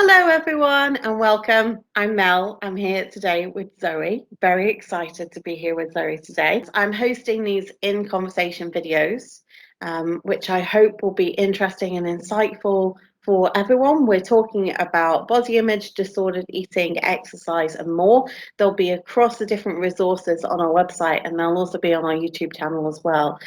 Hello everyone and welcome. I'm Mel. I'm here today with Zoe. Very excited to be here with Zoe today. I'm hosting these in conversation videos, which I hope will be interesting and insightful for everyone. We're talking about body image, disordered eating, exercise, and more. They'll be across the different resources on our website, and they'll also be on our YouTube channel as well.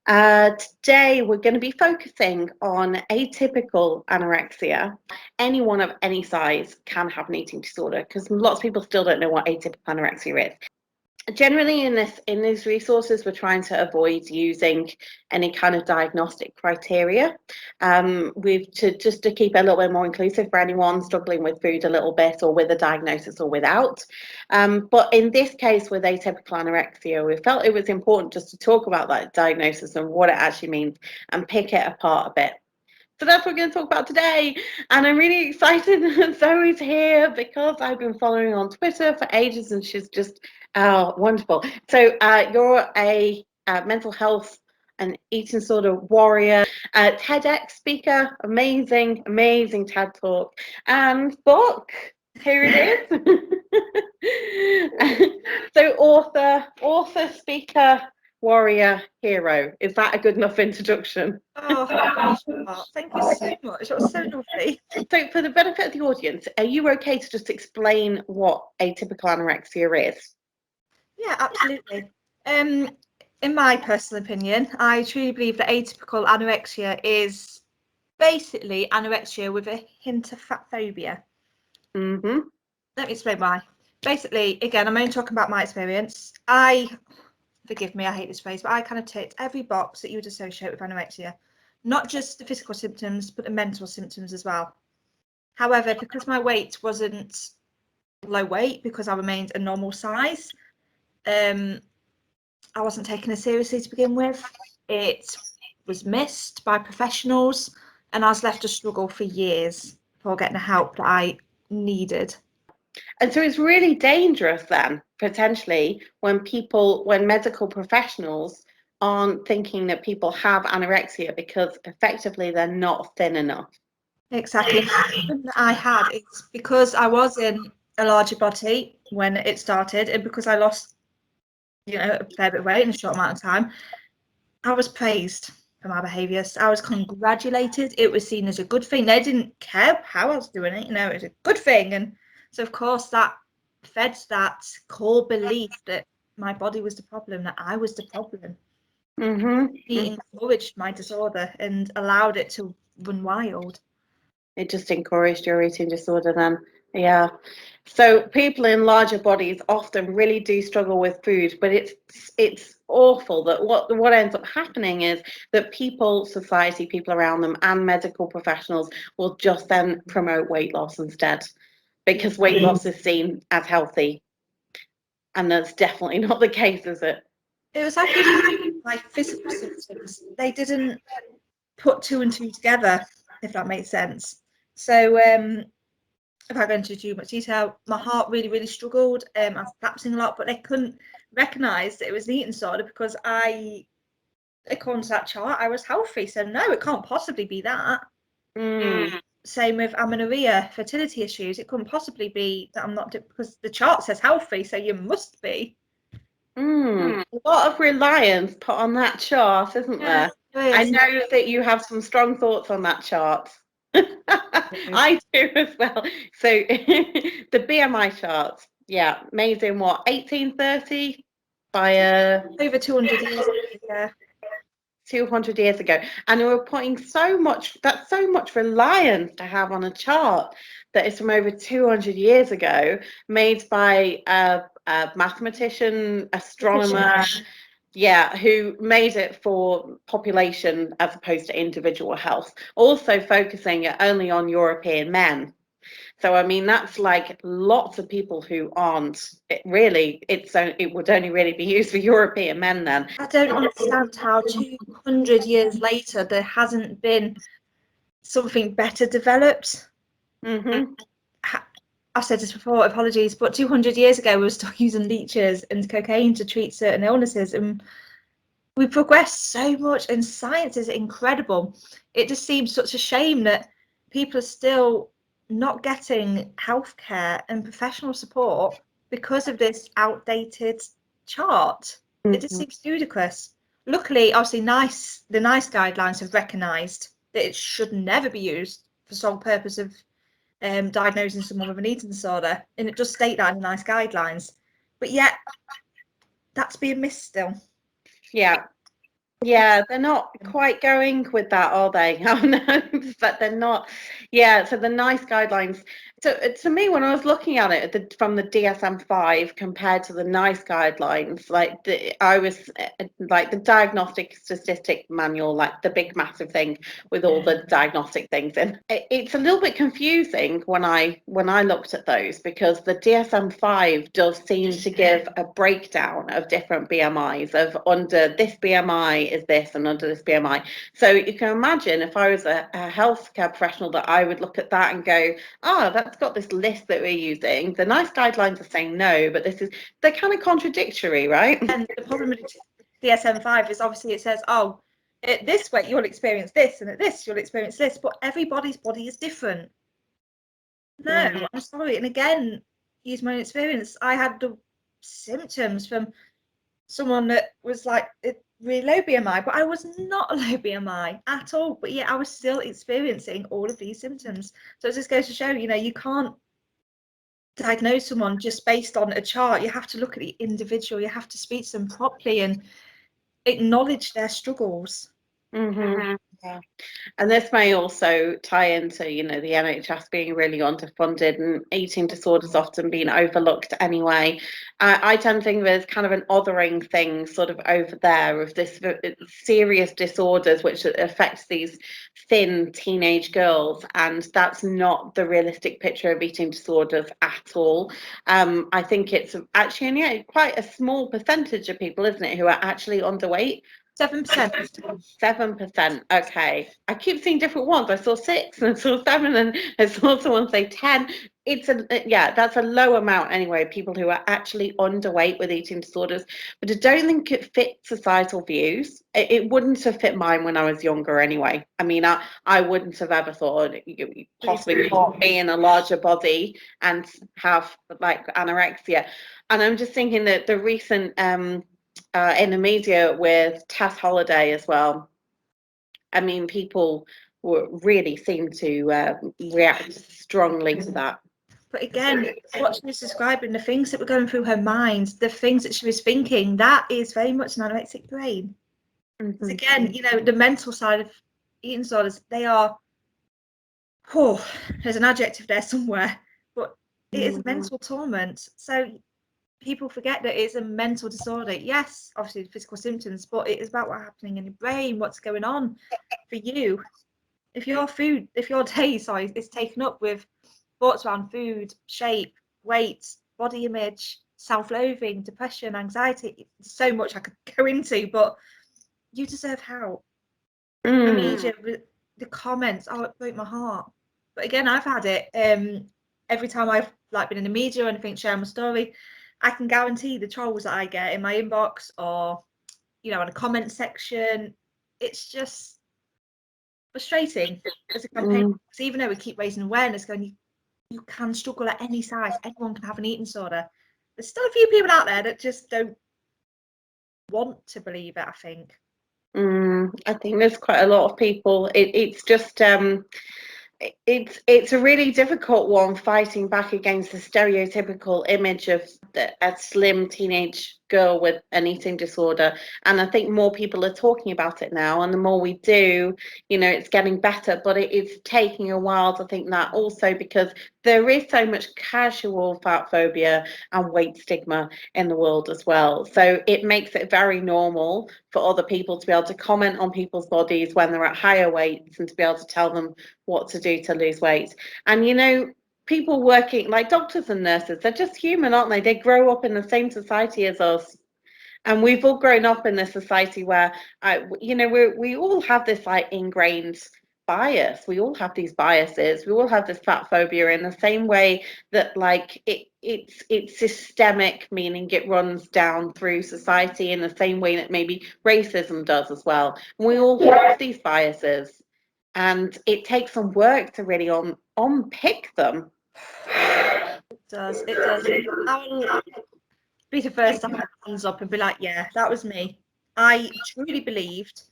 Today we're going to be focusing on atypical anorexia. Anyone of any size can have an eating disorder because lots of people still don't know what atypical anorexia is. Generally in these resources, we're trying to avoid using any kind of diagnostic criteria. Just to keep it a little bit more inclusive for anyone struggling with food a little bit or with a diagnosis or without. But in this case with atypical anorexia, we felt it was important just to talk about that diagnosis and what it actually means and pick it apart a bit. So that's what we're going to talk about today. And I'm really excited that Zoe's here because I've been following her on Twitter for ages and she's just wonderful. So you're a mental health and eating disorder warrior, TEDx speaker, amazing TED talk, and book. Here it is. So author, speaker, warrior, hero. Is that a good enough introduction? Oh, thank you so much. That was so lovely. So for the benefit of the audience, are you okay to just explain what atypical anorexia is? Yeah, absolutely. In my personal opinion, I truly believe that atypical anorexia is basically anorexia with a hint of fat phobia. Mm-hmm. Let me explain why. Basically, again, I'm only talking about my experience. Forgive me, I hate this phrase, but I kind of ticked every box that you would associate with anorexia. Not just the physical symptoms, but the mental symptoms as well. However, because my weight wasn't low weight, because I remained a normal size, I wasn't taken as seriously to begin with. It was missed by professionals, and I was left to struggle for years before getting the help that I needed. And so it's really dangerous then, potentially, when medical professionals aren't thinking that people have anorexia because effectively they're not thin enough. Exactly. That I had, it's because I was in a larger body when it started, and because I lost, a fair bit of weight in a short amount of time, I was praised for my behaviours. I was congratulated. It was seen as a good thing. They didn't care how I was doing it, it was a good thing. And so, of course, that fed that core belief that my body was the problem, that I was the problem. Mm-hmm. He encouraged my disorder and allowed it to run wild. It just encouraged your eating disorder then. Yeah. So people in larger bodies often really do struggle with food, but it's awful that what ends up happening is that society, people around them, and medical professionals will just then promote weight loss instead, because weight loss is seen as healthy, and that's definitely not the case, is it? It was actually my physical symptoms. They didn't put two and two together, if that makes sense. So, if I go into too much detail, my heart really, really struggled. I was collapsing a lot, but they couldn't recognise that it was an eating disorder because according to that chart, I was healthy. So no, it can't possibly be that. Same with amenorrhea, fertility issues. It couldn't possibly be that I'm not, because the chart says healthy, so you must be. A lot of reliance put on that chart, isn't there? I know that you have some strong thoughts on that chart. I do as well. So the BMI chart, yeah, made in what, 1830 by over 200 years ago. 200 years ago, and we were putting so much reliance to have on a chart that is from over 200 years ago, made by a mathematician, astronomer, who made it for population as opposed to individual health, also focusing only on European men. So I mean, that's like lots of people who aren't. It would only really be used for European men then. I don't understand how 200 years later there hasn't been something better developed. Mm-hmm. I've said this before, apologies, but 200 years ago we were still using leeches and cocaine to treat certain illnesses, and we progressed so much, and science is incredible. It just seems such a shame that people are still not getting healthcare and professional support because of this outdated chart. It just seems ludicrous. Luckily, obviously, the NICE guidelines have recognised that it should never be used for sole purpose of diagnosing someone with an eating disorder, and it does state that in the NICE guidelines. But yet, that's being missed still. Yeah, they're not quite going with that, are they? Oh no, but they're not. Yeah, so the NICE guidelines. So to me, when I was looking at it from the DSM-5 compared to the NICE guidelines, I was like the diagnostic statistic manual, like the big massive thing with all the diagnostic things in. It's a little bit confusing when I looked at those, because the DSM-5 does seem to give a breakdown of different BMIs, of under this BMI is this and under this BMI. So you can imagine if I was a healthcare professional, that I would look at that and go, that's got this list that we're using. The NICE guidelines are saying no, but they're kind of contradictory, right? And the problem with DSM-5 is obviously it says, at this weight you'll experience this, and at this you'll experience this, but everybody's body is different. No, I'm sorry. And again, use my own experience. I had the symptoms from someone that was like really low BMI, but I was not a low BMI at all. But yet I was still experiencing all of these symptoms. So it just goes to show, you can't diagnose someone just based on a chart. You have to look at the individual. You have to speak to them properly and acknowledge their struggles. Yeah. And this may also tie into, the NHS being really underfunded and eating disorders often being overlooked anyway. I tend to think there's kind of an othering thing sort of over there of this serious disorders which affects these thin teenage girls, and that's not the realistic picture of eating disorders at all. I think it's actually only quite a small percentage of people, isn't it, who are actually underweight? 7%. 7%. Okay. I keep seeing different ones. I saw 6 and I saw 7 and I saw someone say 10. That's a low amount anyway, people who are actually underweight with eating disorders. But I don't think it fits societal views. It wouldn't have fit mine when I was younger anyway. I mean, I wouldn't have ever thought you possibly can't be in a larger body and have like anorexia. And I'm just thinking that the recent in the media with Tess Holiday as well. I mean, people really seem to react strongly to that. But again, what she was describing, the things that were going through her mind, the things that she was thinking, that is very much an anorexic brain. Mm-hmm. Again, the mental side of eating disorders, they are, there's an adjective there somewhere, but it is a mental torment. So people forget that it's a mental disorder. Yes, obviously the physical symptoms, but it is about what's happening in your brain, what's going on for you. If your day, is taken up with thoughts around food, shape, weight, body image, self-loathing, depression, anxiety, so much I could go into, but you deserve help. I mean, the comments, it broke my heart. But again, I've had it. Every time I've been in the media or anything, sharing my story, I can guarantee the trolls that I get in my inbox or, in a comment section, it's just frustrating as a campaign. Because even though we keep raising awareness, going, you can struggle at any size, anyone can have an eating disorder, there's still a few people out there that just don't want to believe it, I think. I think there's quite a lot of people. It's just it's a really difficult one, fighting back against the stereotypical image of a slim teenage girl with an eating disorder. And I think more people are talking about it now, and the more we do, it's getting better, but it is taking a while to think that, also because there is so much casual fat phobia and weight stigma in the world as well. So it makes it very normal for other people to be able to comment on people's bodies when they're at higher weights and to be able to tell them what to do to lose weight. And people working like doctors and nurses, they're just human, aren't they? They grow up in the same society as us, and we've all grown up in this society where we all have this ingrained bias. We all have these biases. We all have this fat phobia in the same way that it's systemic, meaning it runs down through society in the same way that maybe racism does as well. We all have these biases. And it takes some work to really unpick them. It does. It does. I'll be the first to have hands up and be like, yeah, that was me. I truly believed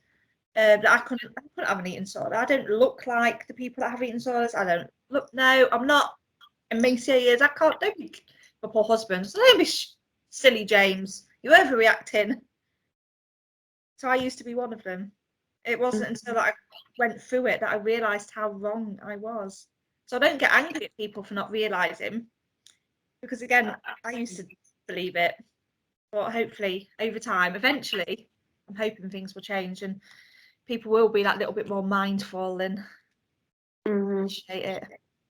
that I couldn't have an eating disorder. I don't look like the people that have eating disorders. I don't look. No, I'm not. And me years, I can't. Don't be my poor husband. So don't be silly, James. You're overreacting. So I used to be one of them. It wasn't until I went through it that I realised how wrong I was. So I don't get angry at people for not realising, because again, I used to believe it. But hopefully, over time, eventually, I'm hoping things will change and people will be that little bit more mindful and appreciate it.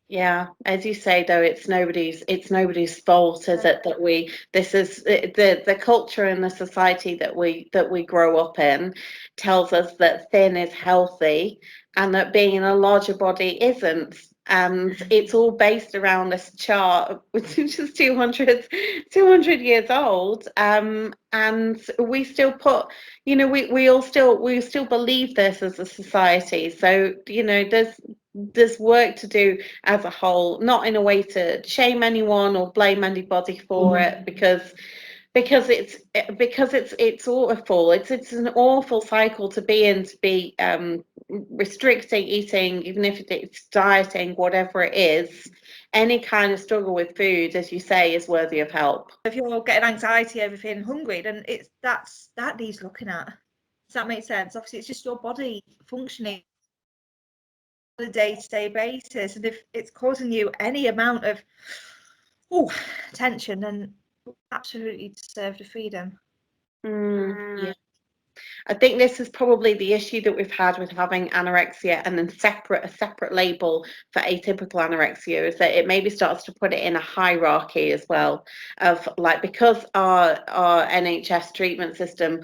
Yeah, as you say though, it's nobody's fault, is it, that this is the culture and the society that we grow up in tells us that thin is healthy and that being in a larger body isn't. And it's all based around this chart, which is 200 years old. And we still put, we still believe this as a society. So, there's work to do as a whole, not in a way to shame anyone or blame anybody for it, because it's awful. It's an awful cycle to be in, to be restricting eating, even if it's dieting, whatever it is. Any kind of struggle with food, as you say, is worthy of help. If you're getting anxiety over feeling hungry, then that needs looking at. Does that make sense? Obviously, it's just your body functioning on a day-to-day basis, and if it's causing you any amount of tension, then you absolutely deserve the freedom. Yeah. I think this is probably the issue that we've had with having anorexia and then a separate label for atypical anorexia, is that it maybe starts to put it in a hierarchy as well, of like, because our NHS treatment system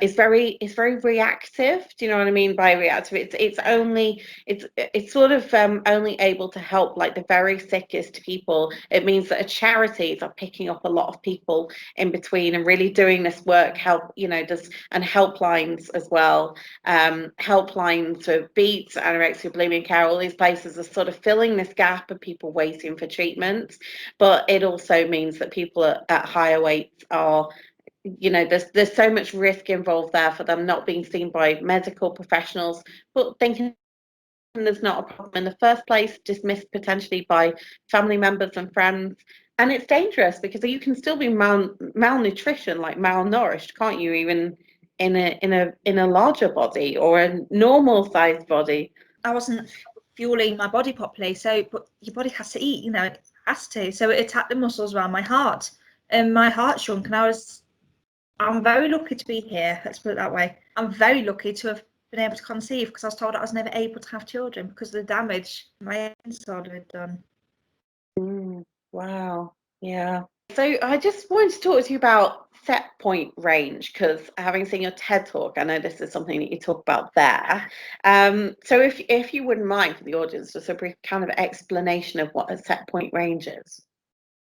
is very reactive. Do you know what I mean by reactive? It's sort of only able to help like the very sickest people. It means that charities are picking up a lot of people in between and really doing this work, and helplines as well. Helplines for Beats, anorexia, bulimia care, all these places are sort of filling this gap of people waiting for treatment. But it also means that people at higher weights are, there's so much risk involved there for them not being seen by medical professionals, but thinking there's not a problem in the first place, dismissed potentially by family members and friends. And it's dangerous because you can still be malnutrition, like malnourished, can't you, even in a larger body or a normal sized body. I wasn't fueling my body properly, but your body has to eat, it has to. So it attacked the muscles around my heart, and my heart shrunk, and I'm very lucky to be here, let's put it that way. I'm very lucky to have been able to conceive, because I was told I was never able to have children because of the damage my disorder had done. Wow. Yeah. So I just wanted to talk to you about Setpoint Range, because having seen your TED Talk, I know this is something that you talk about there. So if you wouldn't mind, for the audience, just a brief kind of explanation of what a Setpoint Range is.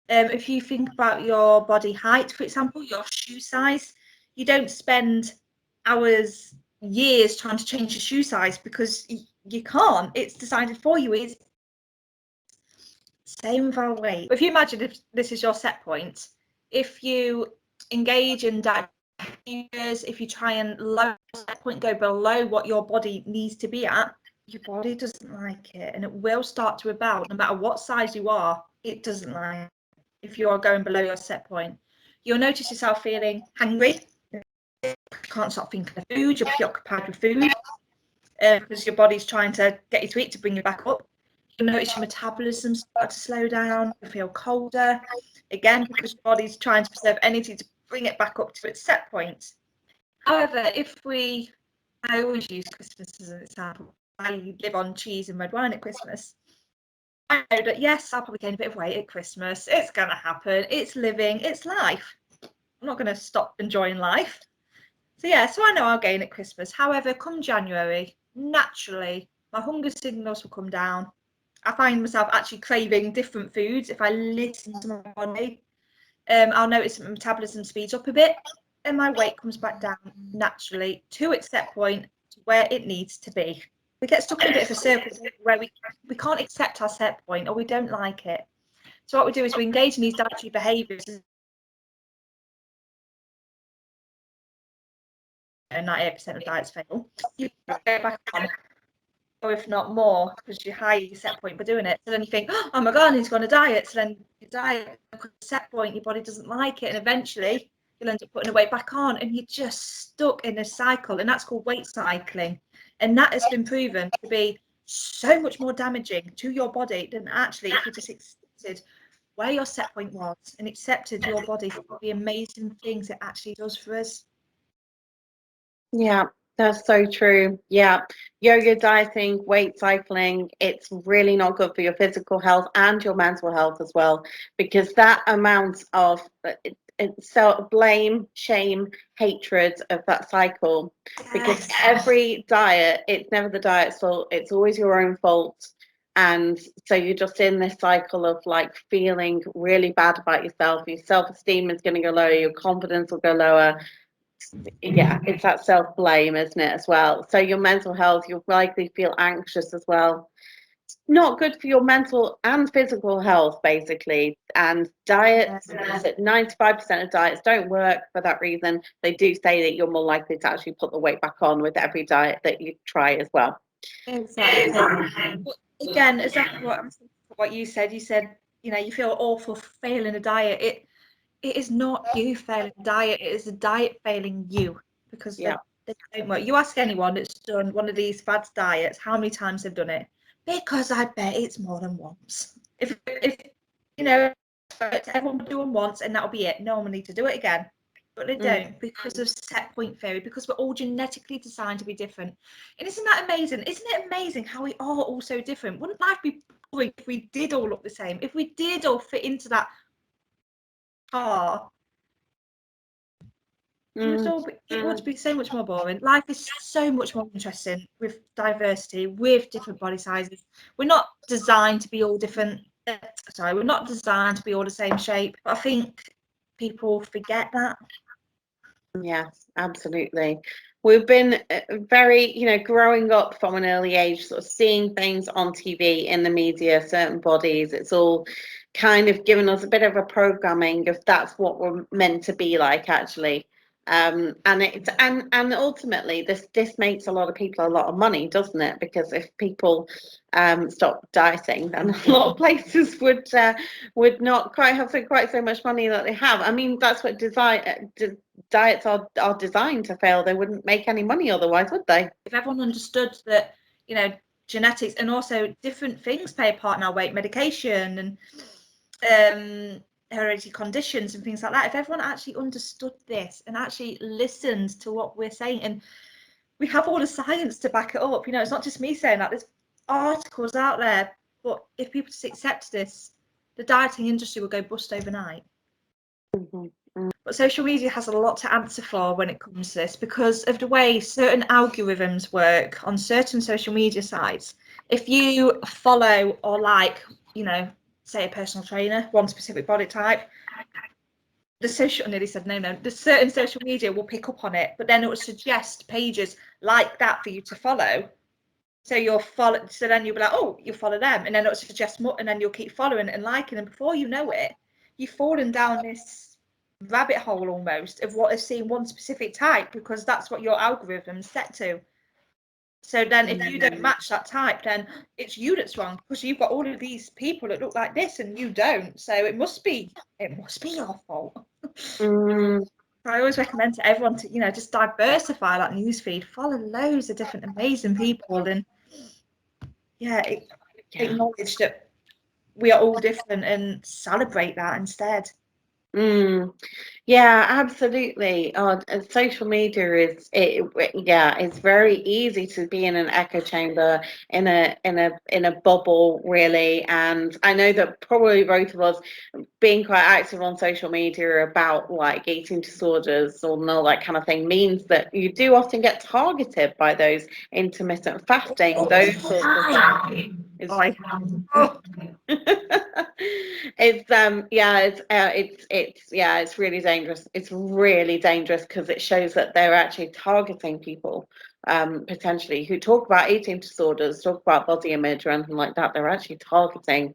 If you think about your body height, for example, your shoe size, you don't spend hours, years trying to change your shoe size, because you can't. It's decided for you. It's same with our weight. If you imagine if this is your set point, if you engage in diet, if you try and lower set point, go below what your body needs to be at, your body doesn't like it, and it will start to rebel. No matter what size you are, it doesn't like it. If you are going below your set point, you'll notice yourself feeling hungry. You can't stop thinking of food. You're preoccupied with food because your body's trying to get you to eat to bring you back up. You'll notice your metabolism start to slow down. You feel colder, again, because your body's trying to preserve energy to bring it back up to its set point. However, I always use Christmas as an example. I live on cheese and red wine at Christmas. I know that, yes, I'll probably gain a bit of weight at Christmas. It's going to happen. It's living. It's life. I'm not going to stop enjoying life. So I know I'll gain at Christmas. However, come January, naturally, my hunger signals will come down. I find myself actually craving different foods if I listen to my body. I'll notice that my metabolism speeds up a bit, and my weight comes back down naturally to its set point, to where it needs to be. we get stuck in a bit of a circle where we can't accept our set point or we don't like it. So what we do is we engage in these dietary behaviours, and 98% of diets fail. You go back on, or if not more, because you're high your set point by doing it. So then you think, oh my god, I need to go on a diet. So then you diet, because set point, your body doesn't like it, and eventually you'll end up putting the weight back on, and you're just stuck in a cycle, and that's called weight cycling. And that has been proven to be so much more damaging to your body than actually if you just accepted where your set point was and accepted your body for the amazing things it actually does for us. Yeah, that's so true. Yeah, yoga, dieting, weight cycling, it's really not good for your physical health and your mental health as well, because that amount of self blame, shame, hatred of that cycle, because every diet, it's never the diet's fault, it's always your own fault. And so you're just in this cycle of like feeling really bad about yourself. Your self-esteem is going to go lower, your confidence will go lower. Yeah, it's that self-blame, isn't it, as well? So your mental health, you'll likely feel anxious as well. It's not good for your mental and physical health, basically. And diets, 95% of diets don't work for that reason. They do say that you're more likely to actually put the weight back on with every diet that you try as well. Exactly. Again, exactly what you said. You said, you feel awful for failing a diet. It is not you failing a diet. It is a diet failing you, because they don't work. You ask anyone that's done one of these fad diets how many times they've done it, because I bet it's more than once. If everyone would do them once and that'll be it. No one will need to do it again. But they don't, because of set point theory, because we're all genetically designed to be different. And isn't that amazing? Isn't it amazing how we are all so different? Wouldn't life be boring if we did all look the same? If we did all fit into that car, it would be so much more boring. Life is so much more interesting with diversity, with different body sizes. We're not designed to be all different. We're not designed to be all the same shape. But I think people forget that. Yes, absolutely. We've been very, growing up from an early age, sort of seeing things on TV, in the media, certain bodies. It's all kind of given us a bit of a programming of that's what we're meant to be like, actually. And ultimately this makes a lot of people a lot of money, doesn't it? Because if people stop dieting, then a lot of places would not have quite so much money that they have. I mean, that's what diets are designed to fail. They wouldn't make any money otherwise, would they? If everyone understood that, genetics and also different things play a part in our weight, medication and hereditary conditions and things like that, if everyone actually understood this and actually listened to what we're saying, and we have all the science to back it up, it's not just me saying that, there's articles out there, but if people just accept this, the dieting industry will go bust overnight. But social media has a lot to answer for when it comes to this, because of the way certain algorithms work on certain social media sites. If you follow or like, say a personal trainer, one specific body type, the certain social media will pick up on it, but then it will suggest pages like that for you to follow. So then you'll be like, oh, you follow them, and then it'll suggest more, and then you'll keep following and liking, and before you know it, you've fallen down this rabbit hole almost of what is seeing one specific type, because that's what your algorithm's set to. So then if you don't match that type, then it's you that's wrong, because you've got all of these people that look like this and you don't. So it must be your fault. I always recommend to everyone to, just diversify that newsfeed, follow loads of different amazing people, and acknowledge that we are all different and celebrate that instead. Yeah, absolutely. Social media it's very easy to be in an echo chamber, in a bubble, really. And I know that probably both of us being quite active on social media about like eating disorders or all that kind of thing means that you do often get targeted by those intermittent fasting, those sorts of things. It's really dangerous. It's really dangerous because it shows that they're actually targeting people potentially, who talk about eating disorders, talk about body image or anything like that. They're actually targeting.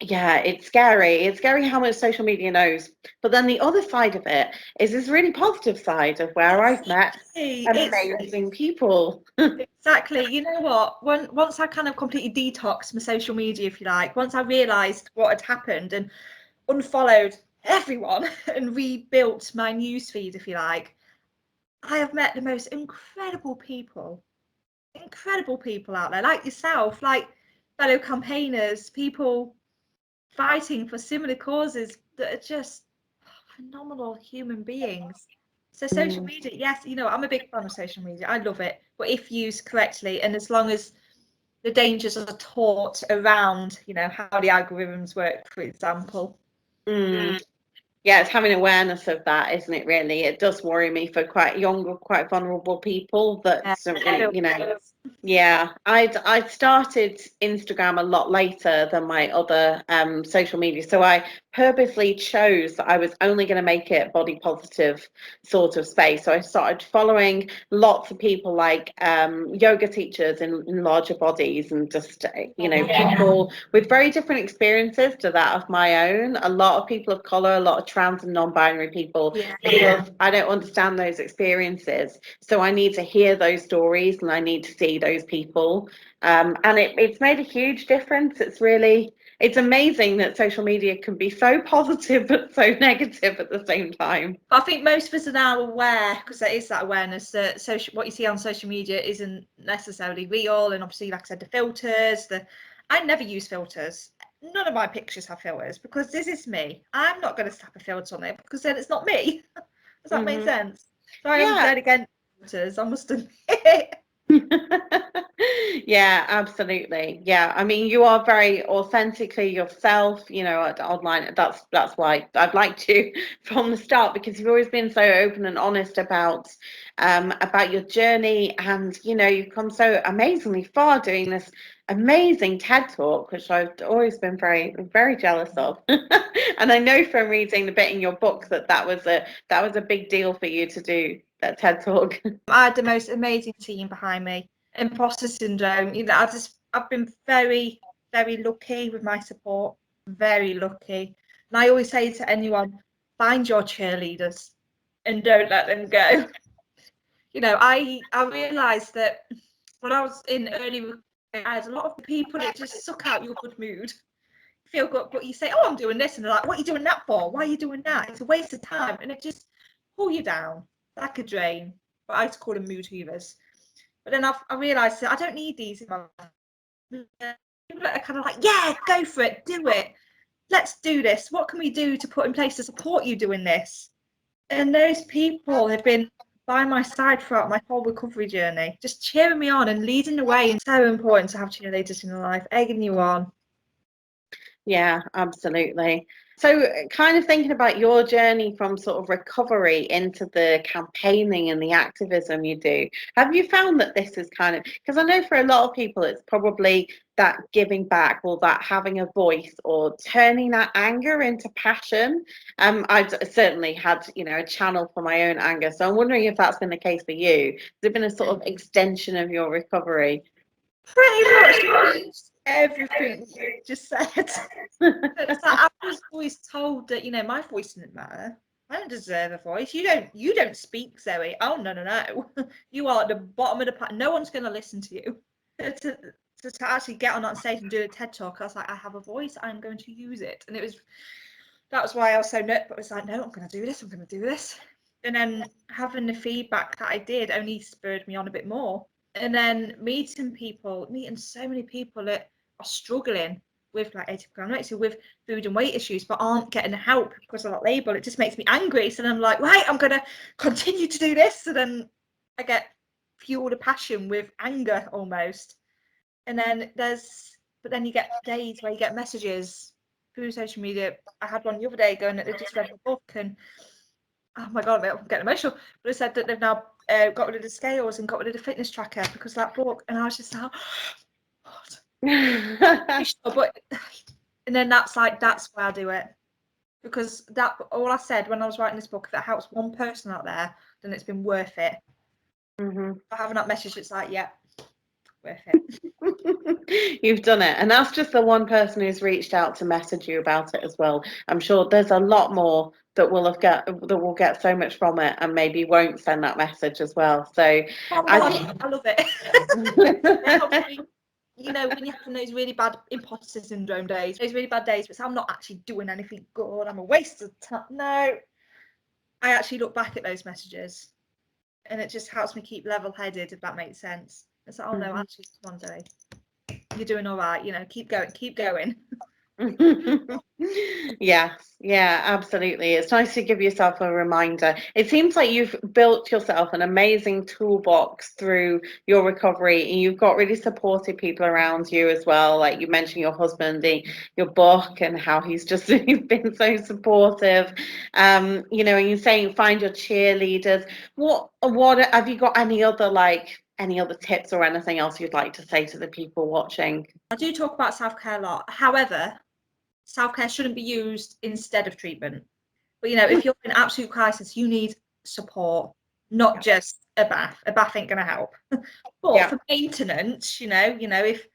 Yeah, it's scary. It's scary how much social media knows. But then the other side of it is this really positive side of where I've met amazing people. Exactly. You know what? Once I kind of completely detoxed my social media, if you like, once I realised what had happened and unfollowed everyone and rebuilt my newsfeed, if you like, I have met the most incredible people out there, like yourself, like fellow campaigners, people fighting for similar causes that are just phenomenal human beings. So social media, yes, you know, I'm a big fan of social media. I love it, but if used correctly, and as long as the dangers are taught around, you know, how the algorithms work, for example. Yeah, it's having awareness of that, isn't it, really? It does worry me for quite young or quite vulnerable people that, you know, yeah, I started Instagram a lot later than my other social media. So I purposely chose that I was only going to make it body positive sort of space. So I started following lots of people like yoga teachers in larger bodies and just, you know, people with very different experiences to that of my own. A lot of people of color, a lot of trans and non-binary people, because I don't understand those experiences. So I need to hear those stories and I need to see those people. And it's made a huge difference. It's amazing that social media can be so positive but so negative at the same time. But I think most of us are now aware, because there is that awareness that what you see on social media isn't necessarily real. And obviously, like I said, the filters, I never use filters. None of my pictures have filters because this is me. I'm not going to slap a filter on it because then it's not me. Does that make sense? So I am dead against filters, I must admit. Yeah, absolutely. Yeah, I mean, you are very authentically yourself, you know, online. That's why I've liked you from the start, because you've always been so open and honest about your journey, and you know, you've come so amazingly far doing this amazing TED Talk, which I've always been very, very jealous of. And I know from reading the bit in your book that was a big deal for you to do that TED Talk. I had the most amazing team behind me. Imposter syndrome, you know, I've been very, very lucky with my support, very lucky. And I always say to anyone, find your cheerleaders and don't let them go. You know, I realised that when I was in early recovery, I had a lot of people that just suck out your good mood, feel good, but you say, oh, I'm doing this, and they're like, what are you doing that for? Why are you doing that? It's a waste of time, and it just pull you down like a drain. But I used to call them mood hoovers. But then I realised that I don't need these in my life. People that are kind of like, yeah, go for it, do it. Let's do this. What can we do to put in place to support you doing this? And those people have been by my side throughout my whole recovery journey, just cheering me on and leading the way. And so important to have cheerleaders in your life, egging you on. Yeah, absolutely. So kind of thinking about your journey from sort of recovery into the campaigning and the activism you do, have you found that this is kind of, because I know for a lot of people it's probably that giving back or that having a voice or turning that anger into passion. I've certainly had, you know, a channel for my own anger. So I'm wondering if that's been the case for you. Has it been a sort of extension of your recovery? Pretty much everything you just said. It's like I was always told that, you know, my voice didn't matter. I don't deserve a voice. You don't speak, Zoe. Oh no. You are at the bottom of the pack. No one's gonna listen to you. To actually get on that stage and do a TED talk, I was like, I have a voice, I'm going to use it. And that was why I was so nut, but it was like, no, I'm gonna do this. And then having the feedback that I did only spurred me on a bit more. And then meeting so many people that are struggling with like atypical anorexia, with food and weight issues, but aren't getting help because of that label. It just makes me angry. So then I'm like, right, I'm gonna continue to do this. So then I get fueled a passion with anger almost. And then but then you get days where you get messages through social media. I had one the other day going that they just read the book, and oh my god, I'm getting emotional. But it said that they've now got rid of the scales and got rid of the fitness tracker because of that book. And I was just like, oh, but and then that's why I do it, because that all I said when I was writing this book, if it helps one person out there, then it's been worth it. I haven't that message. It's like, yeah, worth it. You've done it, and that's just the one person who's reached out to message you about it as well. I'm sure there's a lot more that will get so much from it, and maybe won't send that message as well. So I love it. It helps me, you know, when you're having those really bad imposter syndrome days, those really bad days, but I'm not actually doing anything good. I'm a waste of time. No, I actually look back at those messages, and it just helps me keep level-headed, if that makes sense. It's like, oh no, actually, come on, Zoe, you're doing all right. You know, keep going. Yes, yeah, absolutely. It's nice to give yourself a reminder. It seems like you've built yourself an amazing toolbox through your recovery, and you've got really supportive people around you as well. Like you mentioned your husband, your book, and how he's just been so supportive. You know, and you're saying find your cheerleaders. What have you got any other tips or anything else you'd like to say to the people watching? I do talk about self-care a lot. However, self-care shouldn't be used instead of treatment. But you know, if you're in absolute crisis, you need support, not just a bath. A bath ain't gonna help. But for maintenance, you know, if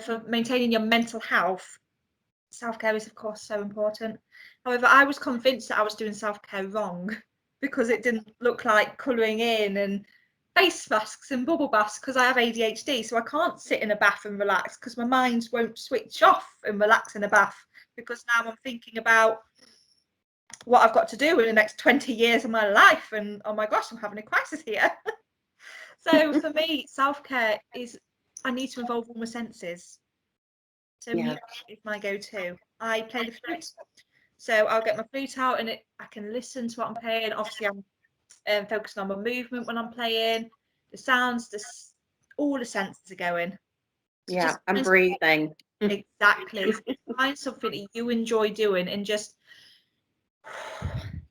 for maintaining your mental health, self-care is of course so important. However, I was convinced that I was doing self-care wrong because it didn't look like colouring in and face masks and bubble baths, because I have ADHD, so I can't sit in a bath and relax because my mind won't switch off and relax in a bath, because now I'm thinking about what I've got to do in the next 20 years of my life, and oh my gosh, I'm having a crisis here. So for me, self-care is, I need to involve all my senses. So music is my go-to. I play the flute, so I'll get my flute out and I can listen to what I'm playing. Obviously, I'm focusing on my movement when I'm playing, the sounds, all the senses are going. So Yeah, and breathing. Exactly. Find something that you enjoy doing and just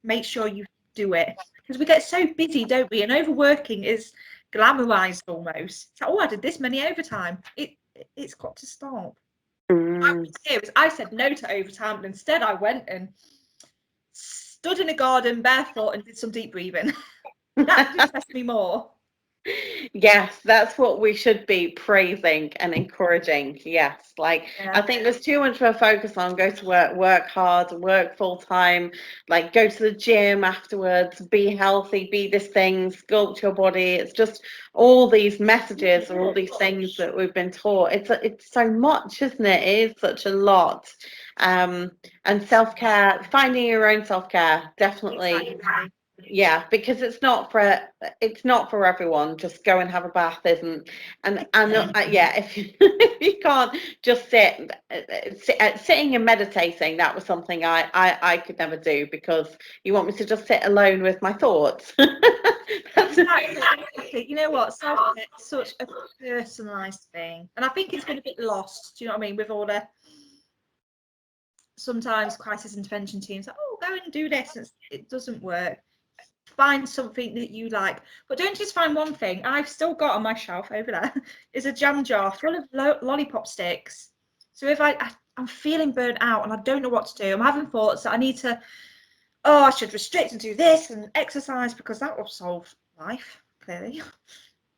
make sure you do it. Because we get so busy, don't we? And overworking is glamorized almost. It's like, oh, I did this many overtime. It's got to stop. I said no to overtime, but instead I went and stood in a garden barefoot and did some deep breathing. That interests me more. Yes, that's what we should be praising and encouraging. Yes, I think there's too much of a focus on go to work hard, work full time, like go to the gym afterwards, be healthy, be this thing, sculpt your body. It's just all these messages or all these things that we've been taught. It's so much, isn't it? It is such a lot. And self-care, finding your own self-care, definitely. Exactly. Yeah, because it's not for everyone. Just go and have a bath isn't, and yeah, if you, if you can't just sitting and meditating, that was something I could never do, because you want me to just sit alone with my thoughts. Exactly. You know what? Self-care is such a personalised thing, and I think it's been a bit lost. Do you know what I mean? With all the sometimes crisis intervention teams, like, oh, go and do this. It doesn't work. Find something that you like, but don't just find one thing. I've still got on my shelf over there is a jam jar full of lollipop sticks. So if I'm feeling burnt out and I don't know what to do, I'm having thoughts that I need to, I should restrict and do this and exercise, because that will solve life, clearly.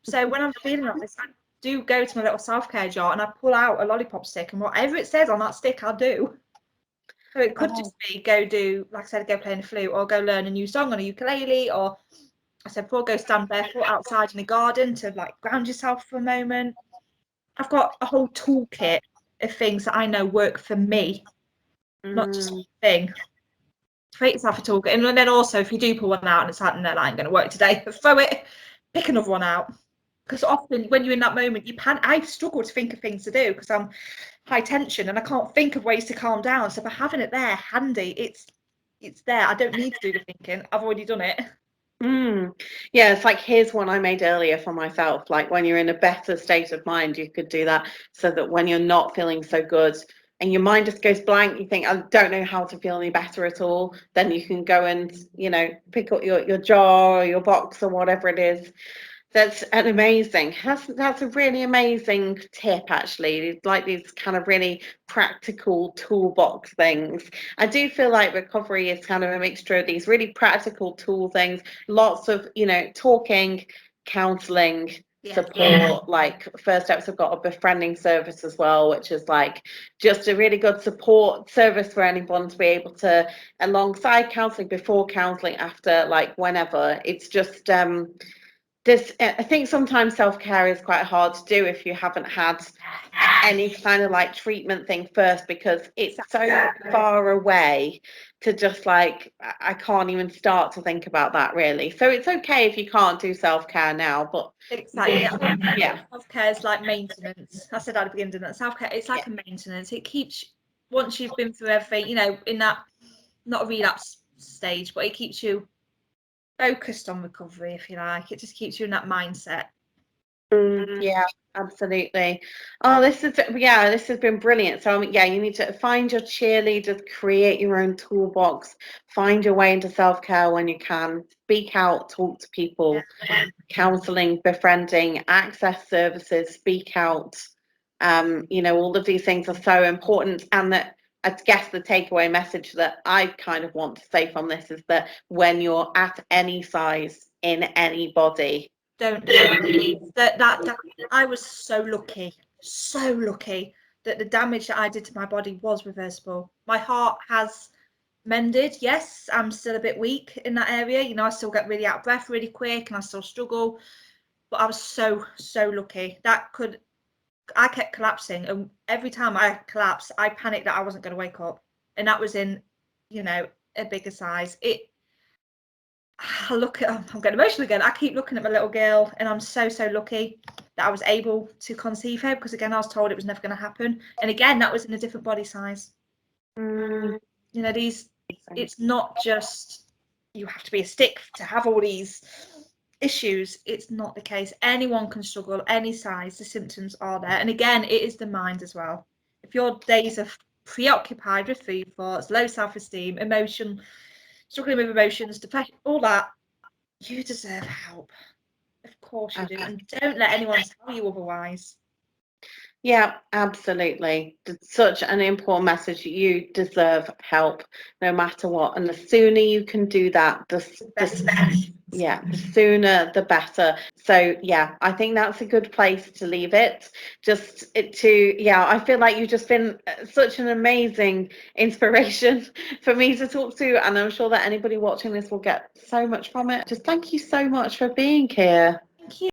So when I'm feeling like this, I do go to my little self-care jar and I pull out a lollipop stick, and whatever it says on that stick, I'll do. So it could just be go do, like I said, go play the flute, or go learn a new song on a ukulele, or I said before, go stand barefoot outside in the garden to like ground yourself for a moment. I've got a whole toolkit of things that I know work for me, not just one thing. Create yourself a toolkit, and then also if you do pull one out and it's like, no, that ain't going to work today, throw it, pick another one out. Because often when you're in that moment, I struggle to think of things to do because I'm high tension and I can't think of ways to calm down. So by having it there handy, it's there. I don't need to do the thinking. I've already done it. Yeah, it's like, here's one I made earlier for myself. Like when you're in a better state of mind, you could do that, so that when you're not feeling so good and your mind just goes blank, you think, I don't know how to feel any better at all, then you can go and, pick up your jar or your box or whatever it is. That's an amazing. That's a really amazing tip, actually. Like these kind of really practical toolbox things. I do feel like recovery is kind of a mixture of these really practical tool things, lots of talking, counselling Yeah. support, like First Steps have got a befriending service as well, which is like just a really good support service for anyone to be able to, alongside counselling, before counselling, after, like whenever. It's just this, I think sometimes self-care is quite hard to do if you haven't had any kind of like treatment thing first, because it's so far away to just like, I can't even start to think about that really. So it's okay if you can't do self-care now, but Exactly. yeah, Self-care is like maintenance. I said at the beginning, didn't I? Self-care, it's like a maintenance. It keeps, once you've been through everything, you know, in that, not a relapse stage, but it keeps you focused on recovery, if you like. It just keeps you in that mindset. Yeah, absolutely. Oh, this has been brilliant. So yeah, you need to find your cheerleaders, create your own toolbox, find your way into self-care when you can, speak out, talk to people, counseling, befriending, access services, speak out. You know, all of these things are so important, and that, I guess, the takeaway message that I kind of want to say from this is that when you're at any size in any body, Don't that I was so lucky that the damage that I did to my body was reversible. My heart has mended. Yes, I'm still a bit weak in that area. You know, I still get really out of breath really quick and I still struggle. But I was so lucky. I kept collapsing, and every time I collapsed, I panicked that I wasn't going to wake up. And that was in, you know, a bigger size. I'm getting emotional again. I keep looking at my little girl, and I'm so lucky that I was able to conceive her, because again, I was told it was never going to happen. And again, that was in a different body size. You know, it's not just you have to be a stick to have all these issues. It's not the case. Anyone can struggle, any size. The symptoms are there. And again, it is the mind as well. If your days are preoccupied with food thoughts, low self-esteem, struggling with emotions, depression, all that, you deserve help. Of course you do. And don't let anyone tell you otherwise. Yeah, absolutely. It's such an important message. You deserve help no matter what. And the sooner you can do that, the sooner the better. So yeah, I think that's a good place to leave it. I feel like you've just been such an amazing inspiration for me to talk to, and I'm sure that anybody watching this will get so much from it. Just thank you so much for being here. Thank you.